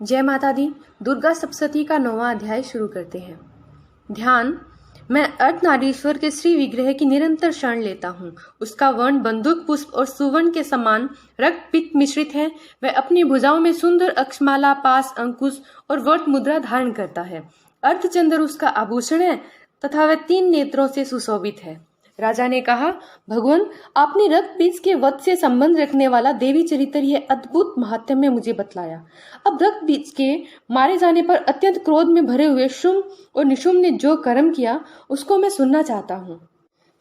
जय माता दी। दुर्गा सप्तशती का 9वां अध्याय शुरू करते हैं। ध्यान। मैं अर्धनारीश्वर के श्री विग्रह की निरंतर शरण लेता हूँ। उसका वर्ण बंदूक पुष्प और सुवर्ण के समान रक्त पित्त मिश्रित है। वह अपनी भुजाओं में सुंदर अक्षमाला, पास, अंकुश और वट मुद्रा धारण करता है। अर्धचंद्र उसका आभूषण है तथा वह 3 नेत्रों से सुशोभित है। राजा ने कहा, भगवान, आपने रक्त बीज के वध से संबंध रखने वाला देवी चरित्र यह अद्भुत महात्म्य में मुझे बतलाया। अब रक्त बीज के मारे जाने पर अत्यंत क्रोध में भरे हुए शुंभ और निशुंभ ने जो कर्म किया उसको मैं सुनना चाहता हूँ।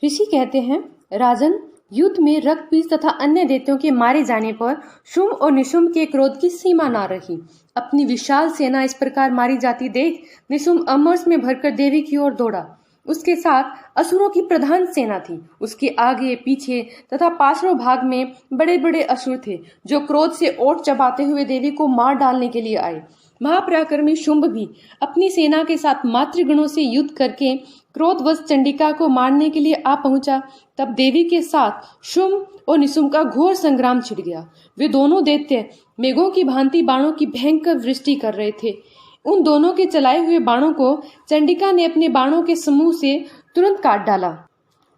ऋषि कहते हैं, राजन, युद्ध में रक्त बीज तथा अन्य दैत्यों के मारे जाने पर शुंभ और निशुंभ के क्रोध की सीमा न रही। अपनी विशाल सेना इस प्रकार मारी जाती देख निशुंभ अमरस में भरकर देवी की ओर दौड़ा। उसके साथ असुरों की प्रधान सेना थी। उसके आगे, पीछे तथा पार्श्व भाग में बड़े बड़े असुर थे जो क्रोध से ओठ चबाते हुए देवी को मार डालने के लिए आए। महापराक्रमी शुंभ भी अपनी सेना के साथ मातृगणों से युद्ध करके क्रोधवश चंडिका को मारने के लिए आ पहुंचा। तब देवी के साथ शुंभ और निशुंभ का घोर संग्राम छिड़ गया। वे दोनों दैत्य मेघों की भांति बाणों की भयंकर वृष्टि कर रहे थे। उन दोनों के चलाए हुए बाणों को चंडिका ने अपने बाणों के समूह से तुरंत काट डाला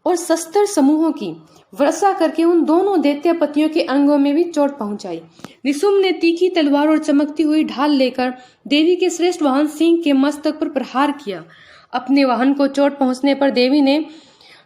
और शस्त्र समूहों की वर्षा करके उन दोनों दैत्यपतियों के अंगों में भी चोट पहुंचाई। निशुंभ ने तीखी तलवार और चमकती हुई ढाल लेकर देवी के श्रेष्ठ वाहन सिंह के मस्तक पर प्रहार किया। अपने वाहन को चोट पहुंचने पर देवी ने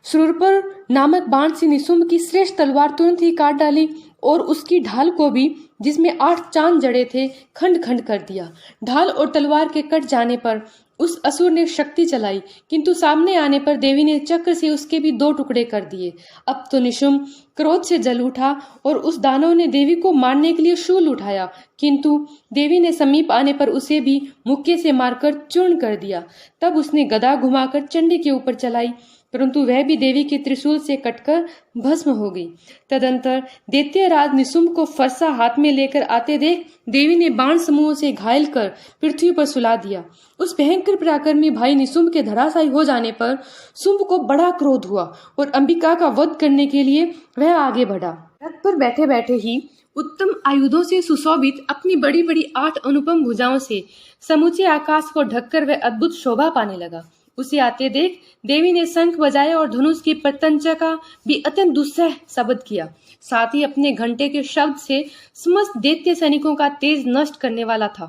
शूरपर नामक बाण से निशुंभ की श्रेष्ठ तलवार तुरंत ही काट डाली और उसकी ढाल को भी, जिसमें 8 चांद जड़े थे, खंड खंड कर दिया। ढाल और तलवार के कट जाने पर उस असुर ने शक्ति चलाई, किंतु सामने आने पर देवी ने चक्र से उसके भी 2 टुकड़े कर दिए। अब तो निशुंभ क्रोध से जल उठा और उस दानव ने देवी को मारने के लिए शूल उठाया, किंतु देवी ने समीप आने पर उसे भी मुक्के से मारकर चूर्ण कर दिया। तब उसने गदा घुमाकर चंडी के ऊपर चलाई, परंतु वह भी देवी के त्रिशूल से कटकर भस्म हो गई। तदंतर दैत्यराज निशुंभ को फरसा हाथ में लेकर आते देख देवी ने बाण समूह से घायल कर पृथ्वी पर सुला दिया। उस भयंकर पराक्रमी भाई निशुंभ के धराशायी हो जाने पर शुंभ को बड़ा क्रोध हुआ और अंबिका का वध करने के लिए वह आगे बढ़ा। रथ पर बैठे बैठे ही उत्तम आयुधों से सुशोभित अपनी बड़ी बड़ी 8 अनुपम भुजाओं से समूचे आकाश को ढककर वह अद्भुत शोभा पाने लगा। उसे आते देख देवी ने शंख बजाया और धनुष की प्रत्यंचा का भी अत्यंत दुस्सह शब्द किया। साथ ही अपने घंटे के शब्द से समस्त दैत्य सैनिकों का तेज नष्ट करने वाला था,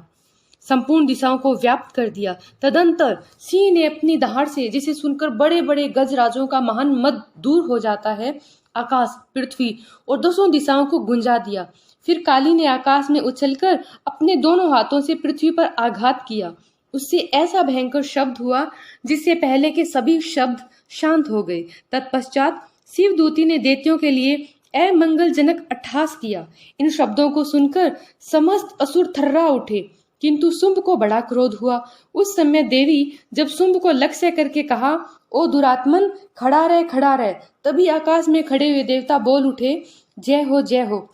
संपूर्ण दिशाओं को व्याप्त कर दिया। तदंतर सिंह ने अपनी दहाड़ से, जिसे सुनकर बड़े बड़े गजराजों का महान मद दूर हो जाता है, आकाश, पृथ्वी और 10 दिशाओं को गुंजा दिया। फिर काली ने आकाश में उछलकर अपने दोनों हाथों से पृथ्वी पर आघात किया। उससे ऐसा भयंकर शब्द हुआ जिससे पहले के सभी शब्द शांत हो गए। तत्पश्चात शिवदूती ने दैत्यों के लिए अमंगलजनक अट्टहास किया। इन शब्दों को सुनकर समस्त असुर थर्रा उठे, किंतु शुंभ को बड़ा क्रोध हुआ। उस समय देवी जब शुंभ को लक्ष्य करके कहा, ओ दुरात्मन, खड़ा रह, खड़ा रह, तभी आकाश में खड़े हुए देवता बोल उठे, जय हो, जय हो।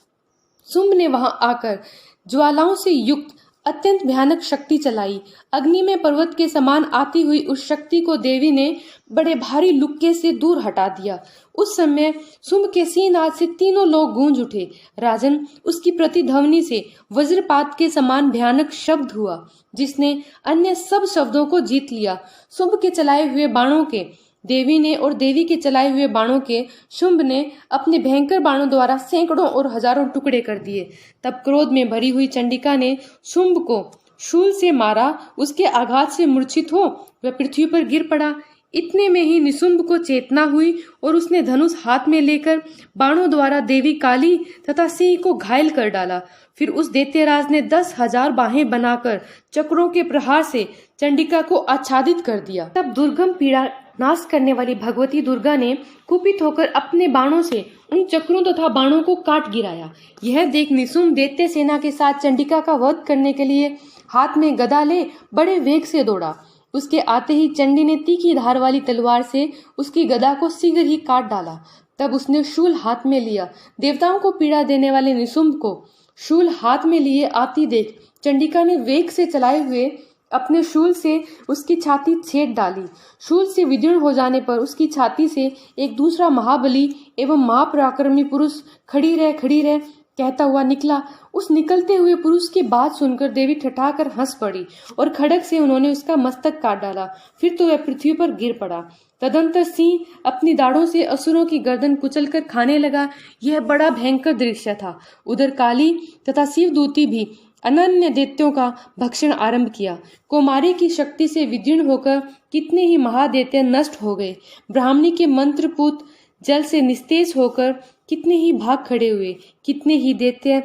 शुंभ ने वहां आकर ज्वालाओं से युक्त अत्यंत भयानक शक्ति चलाई। अग्नि में पर्वत के समान आती हुई उस शक्ति को देवी ने बड़े भारी लुक्के से दूर हटा दिया। उस समय शुंभ के सिंहनाद से तीनों लोग गूंज उठे। राजन, उसकी प्रतिध्वनि से वज्रपात के समान भयानक शब्द हुआ, जिसने अन्य सब शब्दों को जीत लिया। शुंभ के चलाए हुए बाणों के देवी ने और देवी के चलाए हुए बाणों के शुंभ ने अपने भयंकर बाणों द्वारा सैकड़ों और हजारों टुकड़े कर दिए। तब क्रोध में भरी हुई चंडिका ने शुंभ को शूल से मारा। उसके आघात से मूर्छित हो वह पृथ्वी पर गिर पड़ा। इतने में ही निशुंभ को चेतना हुई और उसने धनुष हाथ में लेकर बाणों द्वारा देवी काली तथा सिंह को घायल कर डाला। फिर उस दैत्यराज ने 10,000 बाहें बनाकर चक्रों के प्रहार से चंडिका को आच्छादित कर दिया। तब दुर्गम पीड़ा नाश करने वाली भगवती दुर्गा ने कुपित होकर अपने बाणों से उन चक्रों तथा बाणों को काट गिराया। यह देख निशुंभ दैत्य सेना के साथ चंडिका का वध करने के लिए हाथ में गदा ले बड़े वेग से दौड़ा। उसके आते ही चंडी ने तीखी धार वाली तलवार से उसकी गदा को शीघ्र ही काट डाला। तब उसने शूल हाथ में लिया। देवताओं को पीड़ा देने वाले निशुंभ को शूल हाथ में लिए आती देख चंडिका ने वेग से चलाए हुए अपने शूल से उसकी छाती छेद डाली। शूल से विदीर्ण हो जाने पर उसकी छाती से एक दूसरा महाबली एवं महापराक्रमी पुरुष खड़ी रह कहता हुआ निकला। उस निकलते हुए पुरुष की बात सुनकर देवी ठठाकर हंस पड़ी और खड़ग से उन्होंने उसका मस्तक काट डाला। फिर तो वह पृथ्वी पर गिर पड़ा। तदंतर सिंह अपनी दाढ़ों से असुरों की गर्दन कुचलकर खाने लगा। यह बड़ा भयंकर दृश्य था। उधर काली तथा शिवदूती भी अनन्य दैत्यों का भक्षण आरंभ किया। कौमारी की शक्ति से विदीर्ण होकर कितने ही महादैत्य नष्ट हो गए। ब्राह्मणी के मंत्रपूत जल से निस्तेज होकर कितने ही भाग खड़े हुए। कितने ही दैत्य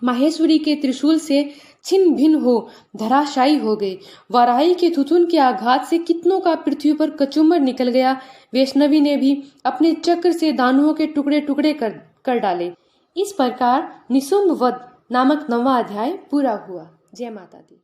माहेश्वरी के त्रिशूल से छिन्न भिन्न हो धराशायी हो गए। वाराही के थुथुन के आघात से कितनों का पृथ्वी पर कचूमर निकल गया। वैष्णवी ने भी अपने चक्र से दानवों के टुकड़े टुकड़े कर डाले। इस प्रकार निशुंभ वध नामक 9वां अध्याय पूरा हुआ। जय माता दी।